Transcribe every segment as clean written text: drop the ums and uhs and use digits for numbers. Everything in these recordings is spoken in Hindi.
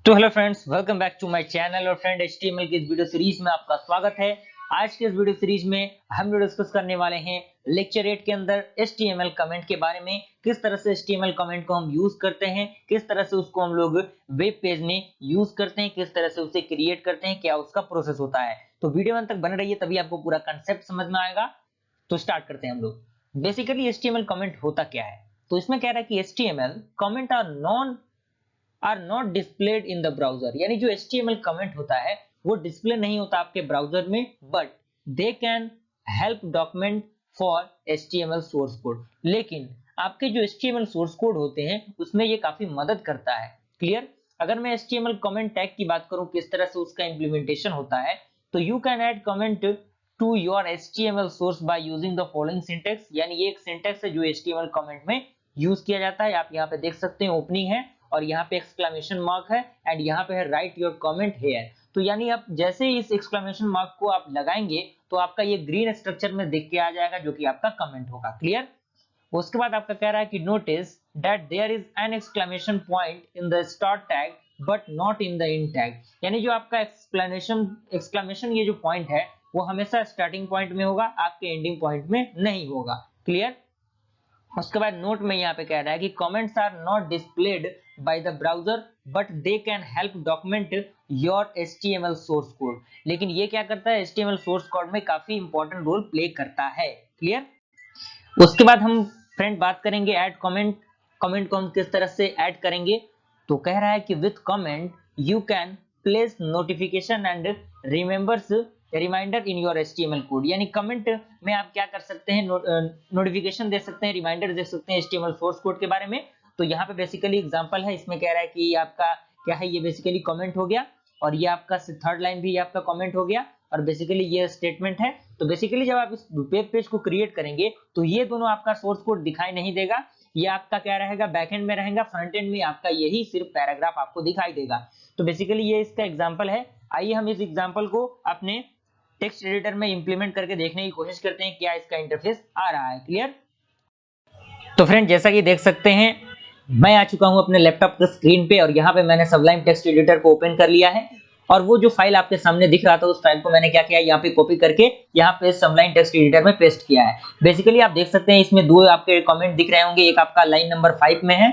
तो hello friends, welcome back to my channel. और फ्रेंड, HTML की इस वीडियो सीरीज में आपका स्वागत है। आज के इस वीडियो सीरीज में हम लोग डिस्कस करने वाले हैं लेक्चर 8 के अंदर HTML कमेंट के बारे में। किस तरह से HTML कमेंट को हम यूज करते हैं, किस तरह से उसको हम लोग वेब पेज में यूज करते हैं, किस तरह से उसे क्रिएट करते हैं, क्या उसका प्रोसेस होता है। तो वीडियो अंत तक बने रहिए, तभी आपको पूरा कंसेप्ट समझ में आएगा। तो स्टार्ट करते हैं हम लोग। बेसिकली HTML कमेंट होता क्या है। तो इसमें कह रहा है कि HTML comment are not displayed in the browser, यानी जो HTML कमेंट होता है वो डिस्प्ले नहीं होता आपके ब्राउजर में, but they can help document for HTML source code. लेकिन आपके जो HTML सोर्स कोड होते हैं उसमें ये काफी मदद करता है। क्लियर। अगर मैं HTML कमेंट टैग की बात करूं, किस तरह से उसका इंप्लीमेंटेशन होता है, तो you can add comment to your HTML source by using the following syntax. यानी ये एक सिंटेक्स है जो HTML कमेंट में यूज किया जाता है। आप यहाँ पे देख सकते हैं, ओपनिंग है और यहाँ पे एक्सक्लेमेशन मार्क है एंड यहाँ पे है राइट योर कमेंट हियर। तो यानी आप जैसे ही इस एक्सक्लेमेशन मार्क को आप लगाएंगे तो आपका ये ग्रीन स्ट्रक्चर में दिख के आ जाएगा, जो कि आपका कमेंट होगा। क्लियर। उसके बाद आपका कह रहा है कि notice that there is an exclamation point in the start tag but not in the end tag. यानी जो आपका एक्सक्लेमेशन ये जो पॉइंट है वो हमेशा स्टार्टिंग पॉइंट में होगा, आपके एंडिंग पॉइंट में नहीं होगा। क्लियर। उसके बाद नोट में यहाँ पे कह रहा है कि comments are not displayed by the browser but they can help document your HTML source code. लेकिन ये क्या करता है, HTML सोर्स कोड में काफी इंपॉर्टेंट रोल प्ले करता है। क्लियर। उसके बाद हम फ्रेंड बात करेंगे ऐड कमेंट। कमेंट को हम किस तरह से ऐड करेंगे। तो कह रहा है कि with comment you can place notification and remembers reminder in your HTML code. यानी कमेंट में आप क्या कर सकते हैं, नोटिफिकेशन दे सकते हैं, रिमाइंडर दे सकते हैं HTML सोर्स कोड के बारे में। तो यहाँ पे बेसिकली एग्जांपल है, इसमें कह रहा है कि आपका क्या है, ये बेसिकली कमेंट हो गया और ये आपका थर्ड लाइन भी आपका कमेंट हो गया और बेसिकली ये स्टेटमेंट है। तो बेसिकली जब आप इस वेब पेज को क्रिएट करेंगे तो ये दोनों आपका सोर्स कोड दिखाई नहीं देगा। ये आपका क्या रहेगा, बैकएंड में रहेगा, फ्रंट एंड में आपका यही सिर्फ पैराग्राफ आपको दिखाई देगा। तो बेसिकली ये इसका एग्जांपल है। आइए हम इस एग्जांपल को अपने टेक्स्ट एडिटर में इंप्लीमेंट करके देखने की कोशिश करते हैं क्या इसका इंटरफेस आ रहा है। क्लियर। तो फ्रेंड, जैसा कि देख सकते हैं, मैं आ चुका हूं अपने लैपटॉप के स्क्रीन पे और यहाँ पे मैंने सबलाइन टेक्स्ट एडिटर को ओपन कर लिया है। और वो जो फाइल आपके सामने दिख रहा था उस फाइल को मैंने क्या किया, यहाँ पे कॉपी करके यहाँ पे सबलाइन टेक्स्ट एडिटर में पेस्ट किया है। बेसिकली आप देख सकते हैं इसमें दो आपके कमेंट दिख रहे होंगे, एक आपका लाइन नंबर 5 में है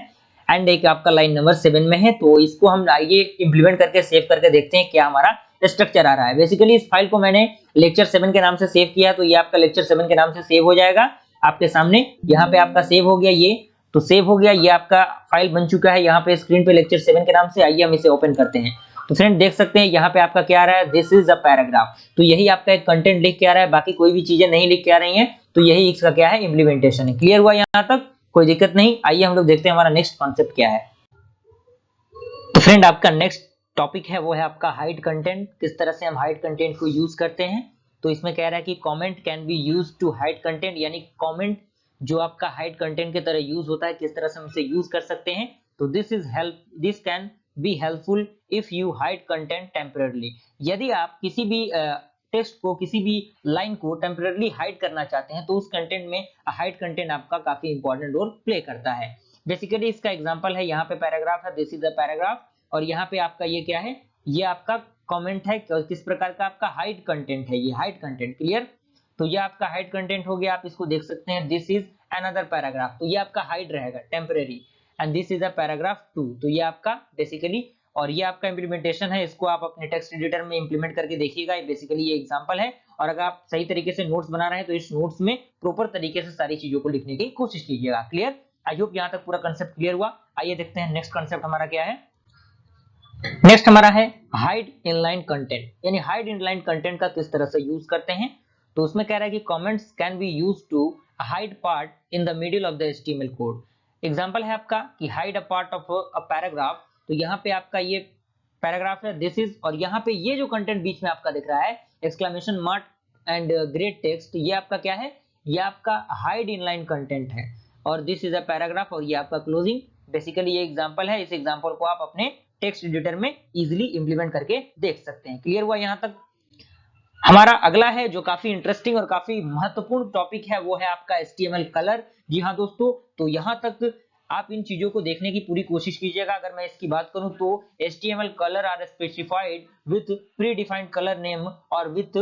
एंड एक आपका लाइन नंबर 7 में है। तो इसको हम आइए इंप्लीमेंट करके सेव करके देखते हैं क्या हमारा स्ट्रक्चर आ रहा है। बेसिकली इस फाइल को मैंने लेक्चर 7 के नाम से सेव किया, तो ये आपका लेक्चर 7 के नाम से सेव हो जाएगा आपके सामने। यहाँ पे आपका सेव हो गया, ये तो सेव हो गया, ये आपका फाइल बन चुका है यहाँ पे स्क्रीन पे लेक्चर 7 के नाम से। आइए हम इसे ओपन करते हैं। तो फ्रेंड देख सकते हैं यहाँ पे आपका क्या आ रहा है, दिस इज अ पैराग्राफ। तो यही आपका एक कंटेंट लिख के आ रहा है, बाकी कोई भी चीजें नहीं लिख के आ रही हैं। तो यही इसका क्या है, इंप्लीमेंटेशन है। क्लियर हुआ यहाँ तक, कोई दिक्कत नहीं। आइए हम लोग देखते हैं हमारा नेक्स्ट कॉन्सेप्ट क्या है। तो फ्रेंड आपका नेक्स्ट टॉपिक है वो है आपका हाइड कंटेंट। किस तरह से हम हाइड कंटेंट को यूज करते हैं। तो इसमें कह रहा है कि comment can be use to hide content, यानी कमेंट जो आपका हाइड कंटेंट की तरह यूज होता है, किस तरह से हम इसे यूज कर सकते हैं। तो this can be helpful if you hide content temporarily. यदि आप किसी भी टेक्स्ट को, किसी भी लाइन को टेम्पररली हाइड करना चाहते हैं तो उस कंटेंट में हाइड कंटेंट आपका काफी इंपॉर्टेंट रोल प्ले करता है। बेसिकली इसका एग्जांपल है, यहाँ पे पैराग्राफ है, दिस इज द पैराग्राफ, और यहाँ पे आपका ये क्या है, ये आपका कमेंट है। किस प्रकार का आपका हाइड कंटेंट है, ये हाइड कंटेंट। क्लियर। तो ये आपका हाइड कंटेंट हो गया, आप इसको देख सकते हैं, दिस इज अनदर पैराग्राफ, तो ये आपका हाइड रहेगा temporary. And this is a paragraph 2, तो ये आपका बेसिकली, और ये आपका इंप्लीमेंटेशन है, इसको आप अपने टेक्स्ट एडिटर में इंप्लीमेंट करके देखिएगा। बेसिकली ये एग्जांपल है, और अगर आप सही तरीके से नोट्स बना रहे हैं तो इस नोट्स में प्रॉपर तरीके से सारी चीजों को लिखने की कोशिश कीजिएगा। क्लियर। आई होप यहाँ तक पूरा कंसेप्ट क्लियर हुआ। आइए देखते हैं नेक्स्ट कंसेप्ट हमारा क्या है। नेक्स्ट हमारा है हाइड इनलाइन कंटेंट, यानी हाइड इनलाइन कंटेंट का किस तरह से यूज करते हैं। तो उसमें कह रहा है कि comments can be use to hide part in the middle of the HTML code. Example है आपका कि hide a part of a paragraph. तो यहाँ पे आपका ये पैराग्राफ है, दिस इज, और यहाँ पे ये जो कंटेंट बीच में आपका दिख रहा है exclamation mark and great text, ये आपका क्या है, ये आपका हाइड इनलाइन कंटेंट है। और दिस इज अ पैराग्राफ, और ये आपका क्लोजिंग। बेसिकली ये एग्जांपल है, इस एग्जांपल को आप अपने टेक्स्ट एडिटर में इजीली इंप्लीमेंट करके देख सकते हैं। क्लियर हुआ यहां तक। हमारा अगला है जो काफी इंटरेस्टिंग और काफी महत्वपूर्ण टॉपिक है, वो है आपका HTML कलर। जी हाँ दोस्तों, तो यहां तक आप इन चीजों को देखने की पूरी कोशिश कीजिएगा। अगर मैं इसकी बात करूं तो HTML colour are specified with predefined colour name और with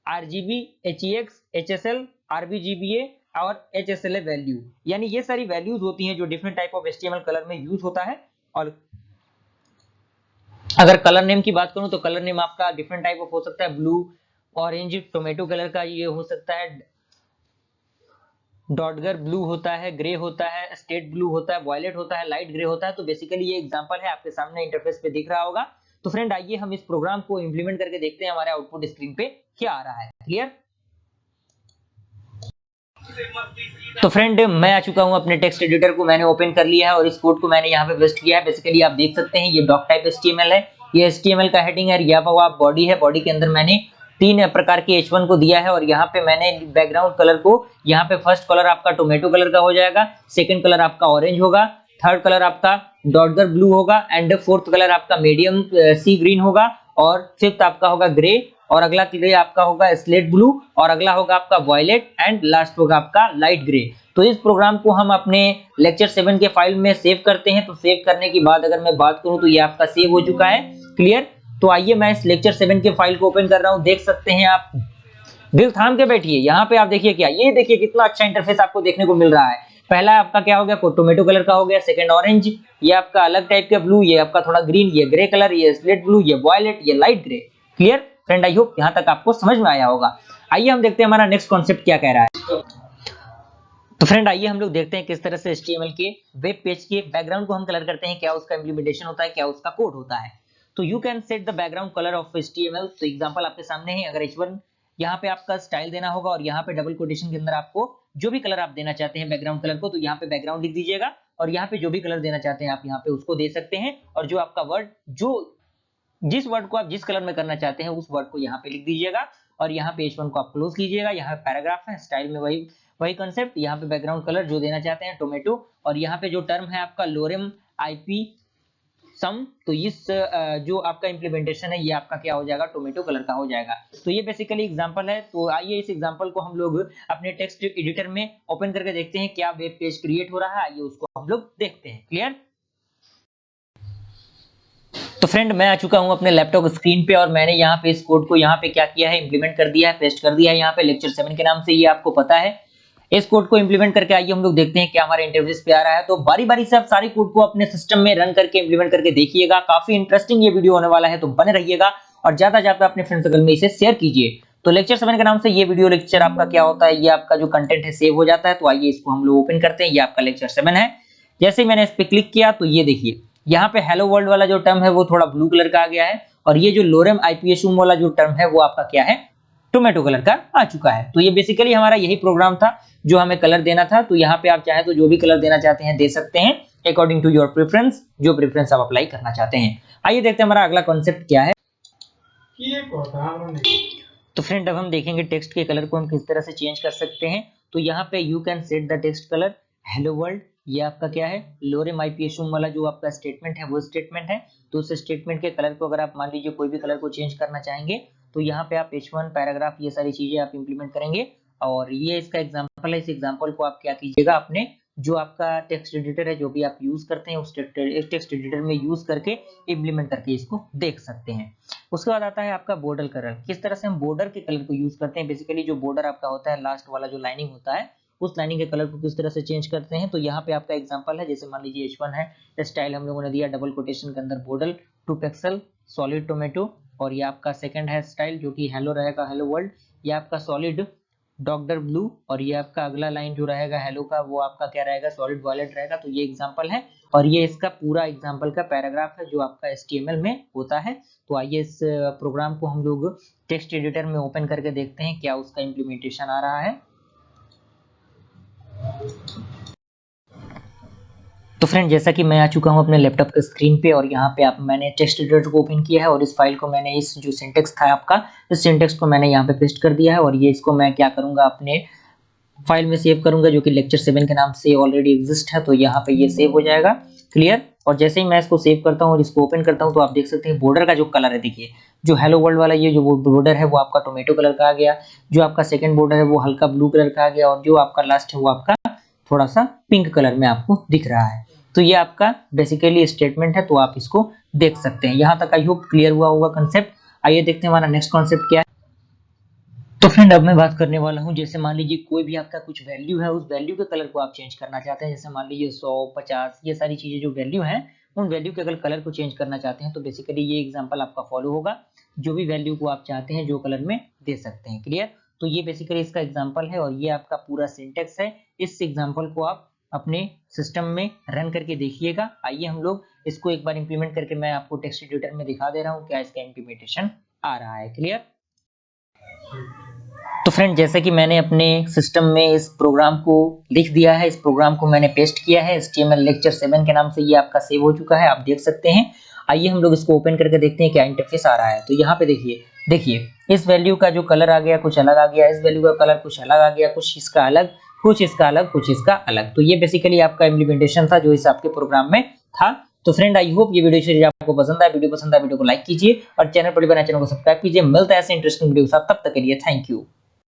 RGB, HEX, HSL, RBGBA और HSLA वैल्यू, यानी ये सारी वैल्यूज होती हैं जो different type of HTML colour में यूज होता है। और अगर कलर नेम की बात करूं तो कलर नेम आपका डिफरेंट टाइप ऑफ हो सकता है, ब्लू, ऑरेंज, टोमेटो कलर का ये हो सकता है, डॉटगर ब्लू होता है, ग्रे होता है, स्टेट ब्लू होता है, वायलेट होता है, लाइट ग्रे होता है। तो बेसिकली ये एग्जांपल है, आपके सामने इंटरफेस पे दिख रहा होगा। तो फ्रेंड आइए हम इस प्रोग्राम को इंप्लीमेंट करके देखते हैं हमारे आउटपुट स्क्रीन पे क्या आ रहा है। क्लियर? तो फ्रेंड मैं आ चुका हूं अपने टेक्स्ट एडिटर को मैंने ओपन कर लिया है और इस कोड को मैंने यहाँ पे पेस्ट किया है। बेसिकली आप देख सकते हैं ये डॉक टाइप HTML है, ये HTML का हेडिंग है, यहाँ पर बॉडी है, बॉडी के अंदर मैंने 3 प्रकार के H1 को दिया है और यहाँ पे मैंने बैकग्राउंड कलर को, यहाँ पे फर्स्ट कलर आपका टोमेटो कलर का हो जाएगा, सेकंड कलर आपका ऑरेंज होगा, थर्ड कलर आपका डॉटगर ब्लू होगा एंड फोर्थ कलर आपका मीडियम सी ग्रीन होगा और फिफ्थ आपका होगा ग्रे और अगला कलर आपका होगा स्लेट ब्लू और अगला होगा आपका वायलेट एंड लास्ट होगा आपका लाइट ग्रे। तो इस प्रोग्राम को हम अपने लेक्चर 7 के फाइल में सेव करते हैं। तो सेव करने के बाद अगर मैं बात करूं तो ये आपका सेव हो चुका है। क्लियर? तो आइए मैं इस लेक्चर 7 के फाइल को ओपन कर रहा हूं। देख सकते हैं आप, दिल थाम के बैठिए। यहाँ पे आप देखिए क्या, ये देखिए कितना अच्छा इंटरफेस आपको देखने को मिल रहा है। पहला आपका क्या हो गया, टोमेटो कलर का हो गया, सेकंड ऑरेंज, ये आपका अलग टाइप का ब्लू, ये आपका थोड़ा ग्रीन, ये ग्रे कलर, ये स्लेट ब्लू, ये वायलेट, ये light grey. Clear friend? I hope यहाँ तक आपको समझ में आया होगा। आइए हम देखते हैं हमारा नेक्स्ट कॉन्सेप्ट क्या कह रहा है। तो फ्रेंड आइए हम लोग देखते हैं किस तरह से HTML के वेब पेज के बैकग्राउंड को हम कलर करते हैं, क्या उसका इंप्लीमेंटेशन होता है, क्या उसका कोड होता है। तो you can set the background colour of HTML। तो एग्जांपल आपके सामने है। अगर H1 यहाँ पे आपका स्टाइल देना होगा और यहाँ पे डबल कोटेशन के अंदर आपको जो भी कलर आप देना चाहते हैं बैकग्राउंड कलर को, तो यहाँ पे बैकग्राउंड लिख दीजिएगा और यहाँ पे जो भी कलर देना चाहते हैं आप यहाँ पे उसको दे सकते हैं। और जो आपका वर्ड, जो जिस वर्ड को आप जिस कलर में करना चाहते हैं उस वर्ड को यहाँ पे लिख दीजिएगा और यहाँ पे H1 को आप क्लोज कीजिएगा। यहाँ पे पैराग्राफ है, स्टाइल में वही कंसेप्ट। यहाँ पे बैकग्राउंड कलर जो देना चाहते हैं टोमेटो और यहाँ पे जो टर्म है आपका लोरेम IP सम। तो इस जो आपका इंप्लीमेंटेशन है ये आपका क्या हो जाएगा, टोमेटो कलर का हो जाएगा। तो ये बेसिकली एग्जांपल है। तो आइए इस एग्जांपल को हम लोग अपने टेक्स्ट एडिटर में ओपन करके देखते हैं क्या वेब पेज क्रिएट हो रहा है। आइए उसको हम लोग देखते हैं। क्लियर? तो फ्रेंड मैं आ चुका हूं अपने लैपटॉप स्क्रीन पे और मैंने यहाँ पे इस कोड को यहाँ पे क्या किया है, इंप्लीमेंट कर दिया है, पेस्ट कर दिया है यहाँ पे लेक्चर 7 के नाम से, ये आपको पता है। इस कोड को इंप्लीमेंट करके आइए हम लोग देखते हैं क्या हमारे इंटरफेस पे आ रहा है। तो बारी बारी से आप सारे कोड को अपने सिस्टम में रन करके इंप्लीमेंट करके देखिएगा। काफी इंटरेस्टिंग ये वीडियो होने वाला है, तो बने रहिएगा और ज्यादा ज्यादा अपने फ्रेंड सर्कल में इसे शेयर कीजिए। तो लेक्चर 7 के नाम से ये वीडियो लेक्चर आपका क्या होता है, ये आपका जो कंटेंट है सेव हो जाता है। तो आइए इसको हम लोग ओपन करते हैं। ये आपका लेक्चर 7 है। जैसे ही मैंने इस पे क्लिक किया तो ये देखिए यहाँ पे हेलो वर्ल्ड वाला जो टर्म है वो थोड़ा ब्लू कलर का आ गया है और ये जो लोरेम IPSum वाला जो टर्म है वो आपका क्या है, टोमेटो कलर का आ चुका है। तो ये बेसिकली हमारा यही प्रोग्राम था जो हमें कलर देना था। तो यहाँ पे आप चाहें तो जो भी कलर देना चाहते हैं दे सकते हैं अकॉर्डिंग टू योर प्रेफरेंस, जो प्रेफरेंस आप अप्लाई करना चाहते हैं। आइए देखते हैं हमारा अगला कॉन्सेप्ट क्या है। तो फ्रेंड अब हम देखेंगे टेक्स्ट के कलर को हम किस तरह से चेंज कर सकते हैं। तो यहाँ पे you can set the text colour hello world, ये आपका क्या है, लोरेम IPSum वाला जो आपका स्टेटमेंट है वो स्टेटमेंट है। तो उस स्टेटमेंट के कलर को अगर आप मान लीजिए कोई भी कलर को चेंज करना चाहेंगे तो यहाँ पे आप H1 पैराग्राफ ये सारी चीजें आप इंप्लीमेंट करेंगे। और ये इसका एग्जांपल है। इस एग्जांपल को आप क्या कीजिएगा, अपने जो आपका टेक्स्ट एडिटर है जो भी आप यूज करते हैं उस टेक्स्ट एडिटर में यूज करके इंप्लीमेंट करके इसको देख सकते हैं। उसके बाद आता है आपका बॉर्डर कलर। किस तरह से हम बॉर्डर के कलर को यूज करते हैं। बेसिकली जो बॉर्डर आपका होता है लास्ट वाला जो लाइनिंग होता है उस लाइनिंग के कलर को किस तरह से चेंज करते हैं। तो यहाँ पे आपका एग्जांपल है। जैसे मान लीजिए H1 है, स्टाइल हम लोगों ने दिया डबल कोटेशन के अंदर बॉर्डर 2 पिक्सल सॉलिड टोमेटो और ये आपका सेकंड है स्टाइल जो कि हेलो रहेगा, हेलो वर्ल्ड, ये आपका सॉलिड डॉक्टर ब्लू और ये आपका अगला लाइन जो रहेगा हेलो का वो आपका क्या रहेगा, सॉलिड वायलेट रहेगा। तो ये एग्जांपल है और ये इसका पूरा एग्जांपल का पैराग्राफ है जो आपका HTML में होता है। तो आइए इस प्रोग्राम को हम लोग टेक्स्ट एडिटर में ओपन करके देखते हैं क्या उसका इंप्लीमेंटेशन आ रहा है। तो फ्रेंड जैसा कि मैं आ चुका हूं अपने लैपटॉप के स्क्रीन पे और यहाँ पे आप मैंने टेक्स्ट एडिटर को ओपन किया है और इस फाइल को मैंने इस जो सिंटेक्स था आपका, इस सिंटेक्स को मैंने यहाँ पे पेस्ट कर दिया है और ये इसको मैं क्या करूंगा अपने फाइल में सेव करूंगा जो कि लेक्चर 7 के नाम से ऑलरेडी एग्जिस्ट है। तो यहाँ पे ये सेव हो जाएगा। क्लियर? और जैसे ही मैं इसको सेव करता हूँ और इसको ओपन करता हूँ तो आप देख सकते हैं बॉर्डर का जो कलर है, देखिए जो हेलो वर्ल्ड वाला ये जो बॉर्डर है वो आपका टोमेटो कलर का आ गया, जो आपका सेकंड बॉर्डर है वो हल्का ब्लू कलर का आ गया और जो आपका लास्ट है वो आपका थोड़ा सा पिंक कलर में आपको दिख रहा है। तो ये आपका बेसिकली स्टेटमेंट है, तो आप इसको देख सकते हैं। यहाँ तक आई होप क्लियर हुआ होगा कंसेप्ट। आइए देखते हैं हमारा नेक्स्ट कॉन्सेप्ट क्या है। तो फ्रेंड अब मैं बात करने वाला हूँ, जैसे मान लीजिए कोई भी आपका कुछ वैल्यू है, उस वैल्यू के कलर को आप चेंज करना चाहते हैं। जैसे मान लीजिए 100, 50, ये सारी चीजें जो वैल्यू हैं, उन वैल्यू के अगर कलर को चेंज करना चाहते हैं तो बेसिकली ये एग्जांपल आपका फॉलो होगा। जो भी वैल्यू को आप चाहते हैं जो कलर में दे सकते हैं। क्लियर? तो ये बेसिकली इसका एग्जाम्पल है और ये आपका पूरा सिंटेक्स है। इस एग्जाम्पल को आप अपने सिस्टम में रन करके देखिएगा। आइए हम लोग इसको एक बार इंप्लीमेंट करके मैं आपको टेक्स्ट एडिटर में दिखा दे रहा हूँ क्या इसका इंप्लीमेंटेशन आ रहा है। क्लियर? तो फ्रेंड जैसे कि मैंने अपने सिस्टम में इस प्रोग्राम को लिख दिया है, इस प्रोग्राम को मैंने पेस्ट किया है। HTML लेक्चर 7 के नाम से ये आपका सेव हो चुका है, आप देख सकते हैं। आइए हम लोग इसको ओपन करके देखते हैं क्या इंटरफेस आ रहा है। तो यहाँ पे देखिए इस वैल्यू का जो कलर आ गया कुछ अलग आ गया, इस वैल्यू का कलर कुछ अलग आ गया, कुछ इसका अलग, कुछ इसका अलग, कुछ इसका अलग। तो ये बेसिकली आपका इम्प्लीमेंटेशन था जो इस आपके प्रोग्राम में था। तो फ्रेंड आई होप ये वीडियो सीरीज आपको पसंद आया। वीडियो पसंद आया वीडियो को लाइक कीजिए और चैनल पर बना चैनल को सब्सक्राइब कीजिए। मिलता है ऐसे इंटरेस्टिंग वीडियो के साथ, तब तक के लिए थैंक यू।